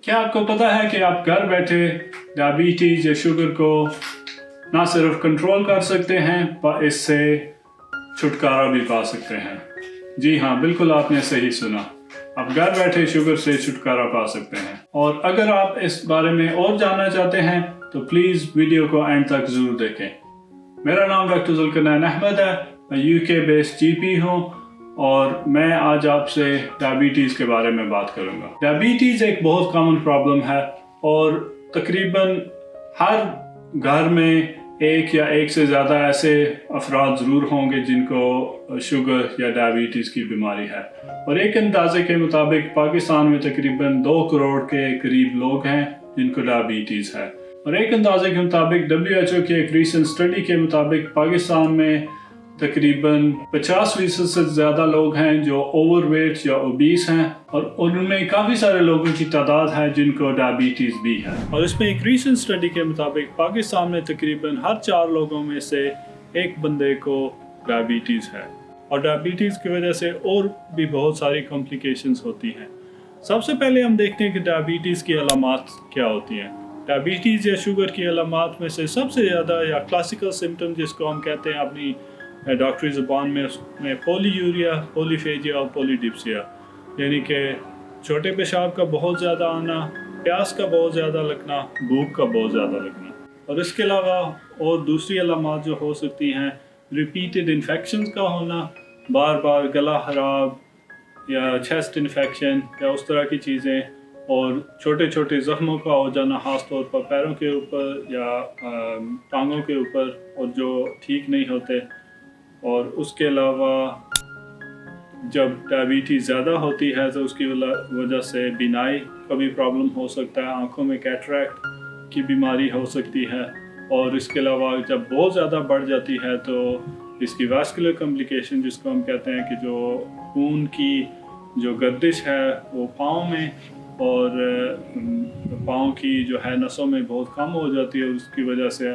क्या आपको पता है कि आप घर बैठे डायबिटीज़ या शुगर को ना सिर्फ कंट्रोल कर सकते हैं पर इससे छुटकारा भी पा सकते हैं? जी हाँ, बिल्कुल आपने सही सुना। आप घर बैठे शुगर से छुटकारा पा सकते हैं। और अगर आप इस बारे में और जानना चाहते हैं तो प्लीज़ वीडियो को एंड तक ज़रूर देखें। मेरा नाम डॉक्टर ज़ुल्करनैन अहमद है। मैं यूके बेस्ड जीपी हूँ और मैं आज आपसे डायबिटीज़ के बारे में बात करूँगा। डायबिटीज़ एक बहुत कॉमन प्रॉब्लम है और तकरीबन हर घर में एक या एक से ज़्यादा ऐसे अफराद ज़रूर होंगे जिनको शुगर या डायबिटीज़ की बीमारी है। और एक अंदाजे के मुताबिक पाकिस्तान में तकरीबन 2 करोड़ के करीब लोग हैं जिनको डायबिटीज़ है। और एक अंदाजे के मुताबिक WHO की एक रीसेंट स्टडी के मुताबिक पाकिस्तान में तकरीबन 50% से ज़्यादा लोग हैं जो ओवरवेट या ओबीस हैं और उनमें काफ़ी सारे लोगों की तादाद है जिनको डायबिटीज़ भी है। और इसमें एक रीसेंट स्टडी के मुताबिक पाकिस्तान में तकरीबन हर 4 लोगों में से एक बंदे को डायबिटीज़ है। और डायबिटीज़ की वजह से और भी बहुत सारी कॉम्प्लिकेशंस होती हैं। सबसे पहले हम देखते हैं कि डायबिटीज़ की अलामात क्या होती हैं। डायबिटीज़ या शुगर की अलामात में से सबसे ज़्यादा या क्लासिकल सिम्टम जिसको हम कहते हैं अपनी डॉक्टरी ज़ुबान में, उसमें पॉलीयूरिया, पॉलीफेजिया और पॉलीडिप्सिया, यानी कि छोटे पेशाब का बहुत ज़्यादा आना, प्यास का बहुत ज़्यादा लगना, भूख का बहुत ज़्यादा लगना। और इसके अलावा और दूसरी अलामात जो हो सकती हैं, रिपीटेड इन्फेक्शंस का होना, बार बार गला खराब या चेस्ट इन्फेक्शन या उस तरह की चीज़ें, और छोटे छोटे ज़ख्मों का हो जाना, ख़ास तौर पर पैरों के ऊपर या टांगों के ऊपर, और जो ठीक नहीं होते। और उसके अलावा जब डायबिटीज़ ज़्यादा होती है तो उसकी वजह से बीनाई का भी प्रॉब्लम हो सकता है, आँखों में कैटरैक्ट की बीमारी हो सकती है। और इसके अलावा जब बहुत ज़्यादा बढ़ जाती है तो इसकी वास्कुलर कॉम्प्लिकेशन जिसको हम कहते हैं कि जो खून की जो गर्दिश है वो पाँव में और पाँव की जो है नसों में बहुत कम हो जाती है। उसकी वजह से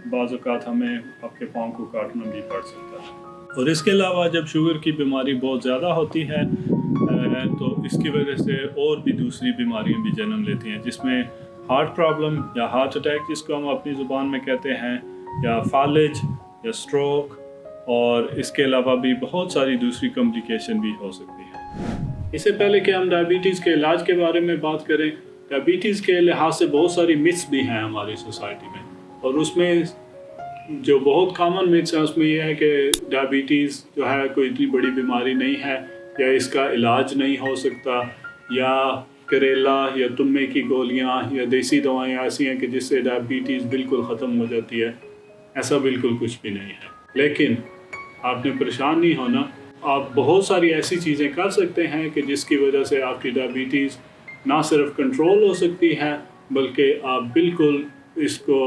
बाज़ औक़ात हमें आपके पाँव को काटना भी पड़ सकता है। और इसके अलावा जब शुगर की बीमारी बहुत ज़्यादा होती है तो इसकी वजह से और भी दूसरी बीमारियां भी जन्म लेती हैं, जिसमें हार्ट प्रॉब्लम या हार्ट अटैक जिसको हम अपनी ज़ुबान में कहते हैं, या फालिज या स्ट्रोक, और इसके अलावा भी बहुत सारी दूसरी कॉम्प्लिकेशन भी हो सकती है। इससे पहले कि हम डायबिटीज़ के इलाज के बारे में बात करें, डायबिटीज़ के लिहाज से बहुत सारी मिथ्स भी हैं हमारी सोसाइटी में। और उसमें जो बहुत कॉमन मिथ्स है उसमें यह है कि डायबिटीज़ जो है कोई इतनी बड़ी बीमारी नहीं है, या इसका इलाज नहीं हो सकता, या करेला या तुम्बे की गोलियां या देसी दवाएं ऐसी हैं कि जिससे डायबिटीज़ बिल्कुल ख़त्म हो जाती है। ऐसा बिल्कुल कुछ भी नहीं है। लेकिन आपने परेशान नहीं होना, आप बहुत सारी ऐसी चीज़ें कर सकते हैं कि जिसकी वजह से आपकी डायबिटीज़ ना सिर्फ कंट्रोल हो सकती है बल्कि आप बिल्कुल इसको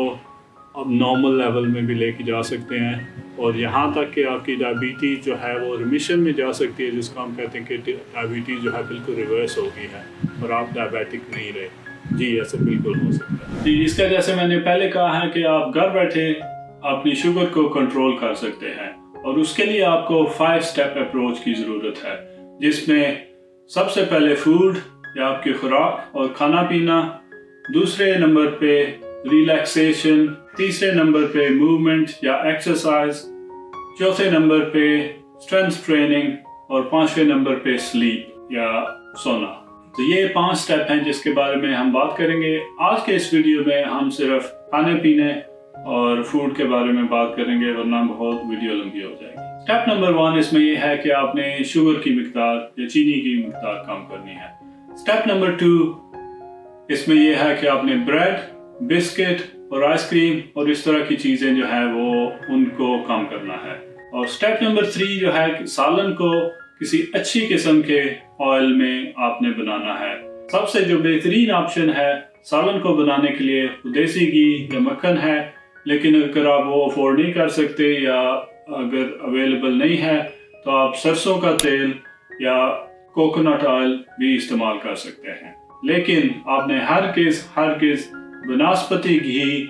अब नॉर्मल लेवल में भी लेके जा सकते हैं, और यहाँ तक कि आपकी डायबिटीज़ जो है वो रिमिशन में जा सकती है, जिसको हम कहते हैं कि डायबिटीज़ जो है बिल्कुल रिवर्स हो गई है और आप डायबिटिक नहीं रहे। जी, ऐसा बिल्कुल हो सकता है। जी, इसका जैसे मैंने पहले कहा है कि आप घर बैठे अपनी शुगर को कंट्रोल कर सकते हैं, और उसके लिए आपको 5 स्टेप अप्रोच की ज़रूरत है, जिसमें सबसे पहले फूड या आपकी खुराक और खाना पीना, दूसरे नंबर पे रिलैक्सेशन, तीसरे नंबर पे मूवमेंट या एक्सरसाइज, चौथे नंबर पे स्ट्रेंथ ट्रेनिंग, और 5वें नंबर पे स्लीप या सोना। तो ये 5 स्टेप हैं जिसके बारे में हम बात करेंगे। आज के इस वीडियो में हम सिर्फ खाने पीने और फूड के बारे में बात करेंगे, वरना बहुत वीडियो लंबी हो जाएगी। स्टेप नंबर 1 इसमें यह है कि आपने शुगर की मिकदार या चीनी की मिकदार कम करनी है। स्टेप नंबर 2 इसमें यह है कि आपने ब्रेड, बिस्किट और आइसक्रीम और इस तरह की चीज़ें जो है वो उनको कम करना है। और स्टेप नंबर 3 जो है, सालन को किसी अच्छी किस्म के ऑयल में आपने बनाना है। सबसे जो बेहतरीन ऑप्शन है सालन को बनाने के लिए देसी घी या मक्खन है, लेकिन अगर आप वो अफोर्ड नहीं कर सकते या अगर अवेलेबल नहीं है तो आप सरसों का तेल या कोकोनट ऑयल भी इस्तेमाल कर सकते हैं। लेकिन आपने हरगिज़ वनस्पति घी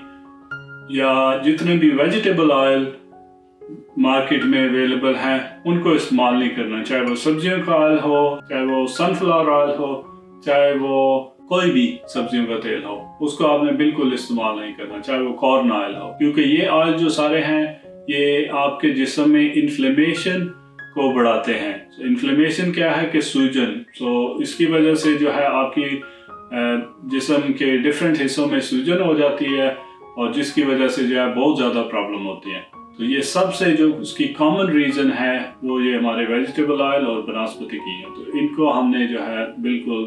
या जितने भी वेजिटेबल ऑयल मार्केट में अवेलेबल हैं उनको इस्तेमाल नहीं करना, चाहे वो सब्जियों का ऑयल हो, चाहे वो सनफ्लावर ऑयल हो, चाहे वो कोई भी सब्जियों का तेल हो उसको आपने बिल्कुल इस्तेमाल नहीं करना, चाहे वो कॉर्न ऑयल हो, क्योंकि ये ऑयल जो सारे हैं ये आपके जिस्म में इन्फ्लेमेशन को बढ़ाते हैं। इन्फ्लेमेशन क्या है कि सूजन, तो इसकी वजह से जो है आपकी जिस्म के डिफरेंट हिस्सों में सूजन हो जाती है और जिसकी वजह से जो है बहुत ज़्यादा प्रॉब्लम होती है। तो ये सबसे जो उसकी कॉमन रीज़न है वो ये हमारे वेजिटेबल ऑयल और बनस्पति की है, तो इनको हमने जो है बिल्कुल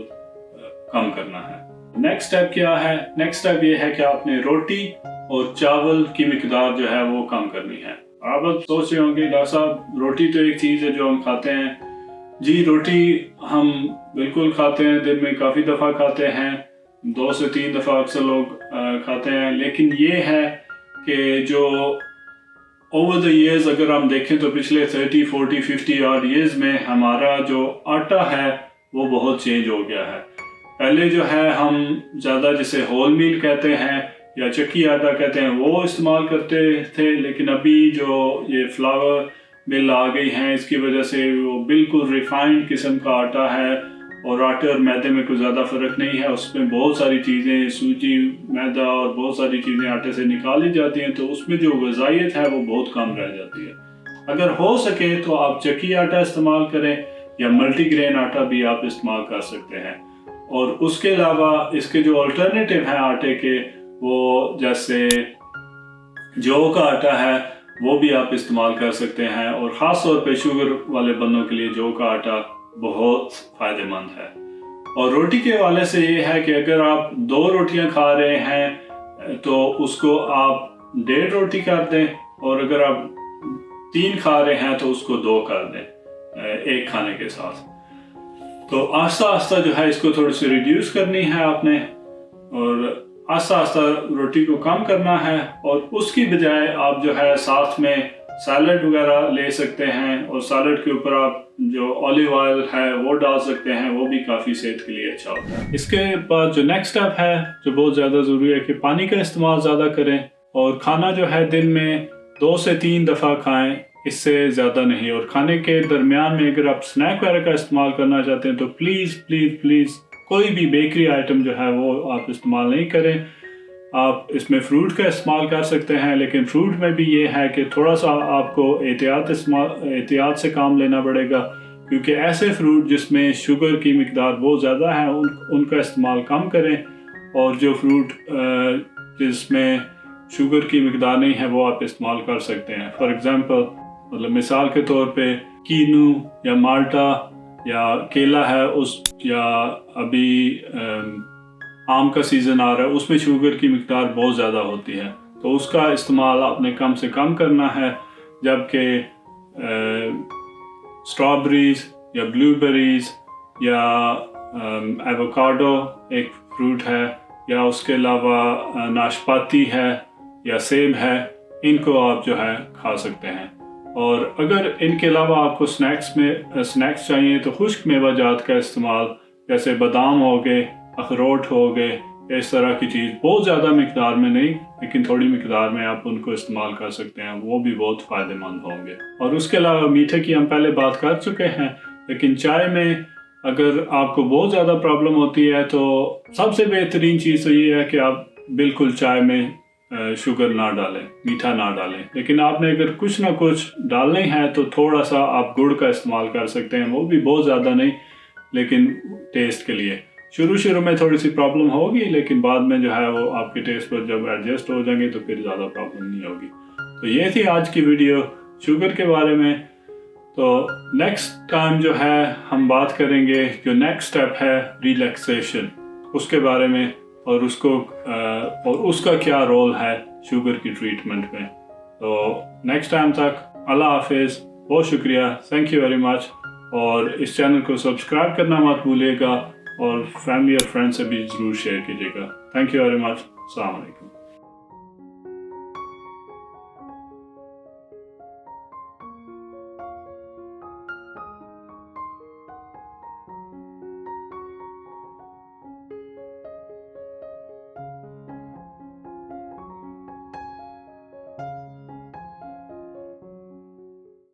कम करना है। नेक्स्ट स्टेप क्या है? नेक्स्ट स्टेप ये है कि आपने रोटी और चावल की मिकदार जो है वो कम करनी है। आप सोच रहे होंगे डॉक्टर साहब रोटी तो एक चीज़ है जो हम खाते हैं। जी, रोटी हम बिल्कुल खाते हैं, दिन में काफ़ी दफ़ा खाते हैं, 2 से 3 दफ़ा अक्सर लोग खाते हैं। लेकिन ये है कि जो ओवर द ईयर्स अगर हम देखें तो पिछले 30, 40, 50 ऑड ईयर्स में हमारा जो आटा है वो बहुत चेंज हो गया है। पहले जो है हम ज़्यादा जिसे होल मील कहते हैं या चक्की आटा कहते हैं वो इस्तेमाल करते थे, लेकिन अभी जो ये फ्लावर मिल आ गई हैं इसकी वजह से वो बिल्कुल रिफाइंड किस्म का आटा है और आटे और मैदे में कोई ज़्यादा फ़र्क नहीं है। उसमें बहुत सारी चीज़ें, सूजी, मैदा और बहुत सारी चीज़ें आटे से निकाली जाती हैं, तो उसमें जो ग़िज़ाइयत है वो बहुत कम रह जाती है। अगर हो सके तो आप चक्की आटा इस्तेमाल करें या मल्टीग्रेन आटा भी आप इस्तेमाल कर सकते हैं। और उसके अलावा इसके जो अल्टरनेटिव हैं आटे के, वो जैसे जौ का आटा है वो भी आप इस्तेमाल कर सकते हैं, और ख़ास तौर पे शुगर वाले बंदों के लिए जौ का आटा बहुत फ़ायदेमंद है। और रोटी के हवाले से ये है कि अगर आप 2 रोटियां खा रहे हैं तो उसको आप 1.5 रोटी कर दें, और अगर आप 3 खा रहे हैं तो उसको 2 कर दें एक खाने के साथ। तो आस्ता आस्ता जो है इसको थोड़ी सी रिड्यूस करनी है आपने, और आस्ता आस्ता रोटी को कम करना है। और उसकी बजाय आप जो है साथ में सैलड वगैरह ले सकते हैं, और सैलड के ऊपर आप जो ऑलिव ऑयल है वो डाल सकते हैं, वो भी काफ़ी सेहत के लिए अच्छा होता है। इसके बाद जो नेक्स्ट स्टेप है जो बहुत ज़्यादा ज़रूरी है कि पानी का इस्तेमाल ज़्यादा करें, और खाना जो है दिन में 2 से 3 दफ़ा खाएं, इससे ज़्यादा नहीं। और खाने के दरमियान में अगर आप स्नैक वगैरह का इस्तेमाल करना चाहते हैं तो प्लीज़ प्लीज़ प्लीज़ कोई भी बेकरी आइटम जो है वो आप इस्तेमाल नहीं करें। आप इसमें फ्रूट का इस्तेमाल कर सकते हैं, लेकिन फ्रूट में भी ये है कि थोड़ा सा आपको एहतियात से काम लेना पड़ेगा, क्योंकि ऐसे फ्रूट जिसमें शुगर की मिकदार बहुत ज़्यादा है उनका इस्तेमाल कम करें, और जो फ्रूट जिसमें शुगर की मिकदार नहीं है वो आप इस्तेमाल कर सकते हैं। फॉर एग्ज़ाम्पल, मतलब मिसाल के तौर पे कीनू या माल्टा या केला है, या अभी आम का सीज़न आ रहा है, उसमें शुगर की मिकदार बहुत ज़्यादा होती है, तो उसका इस्तेमाल आपने कम से कम करना है। जबकि स्ट्रॉबेरीज या ब्लूबेरीज या एवोकाडो एक फ्रूट है, या उसके अलावा नाशपाती है या सेब है, इनको आप जो है खा सकते हैं। और अगर इनके अलावा आपको स्नैक्स चाहिए तो खुश्क मेवाजात का इस्तेमाल, जैसे बादाम हो गए, अखरोट हो गए, इस तरह की चीज़, बहुत ज़्यादा मिकदार में नहीं लेकिन थोड़ी मिकदार में आप उनको इस्तेमाल कर सकते हैं, वो भी बहुत फ़ायदेमंद होंगे। और उसके अलावा मीठे की हम पहले बात कर चुके हैं, लेकिन चाय में अगर आपको बहुत ज़्यादा प्रॉब्लम होती है तो सबसे बेहतरीन चीज़ तो ये है कि आप बिल्कुल चाय में शुगर ना डालें, मीठा ना डालें। लेकिन आपने अगर कुछ ना कुछ डालने हैं तो थोड़ा सा आप गुड़ का इस्तेमाल कर सकते हैं, वो भी बहुत ज़्यादा नहीं लेकिन टेस्ट के लिए। शुरू में थोड़ी सी प्रॉब्लम होगी, लेकिन बाद में जो है वो आपके टेस्ट पर जब एडजस्ट हो जाएंगे तो फिर ज़्यादा प्रॉब्लम नहीं होगी। तो ये थी आज की वीडियो शुगर के बारे में। तो नेक्स्ट टाइम जो है हम बात करेंगे जो नेक्स्ट स्टेप है रिलैक्सेशन, उसके बारे में, और उसका क्या रोल है शुगर की ट्रीटमेंट में। तो नेक्स्ट टाइम तक अल्लाह हाफिज़, बहुत शुक्रिया, थैंक यू वेरी मच। और इस चैनल को सब्सक्राइब करना मत भूलिएगा, और फैमिली और फ्रेंड्स से भी ज़रूर शेयर कीजिएगा। Thank you very much. अस्सलाम वालेकुम।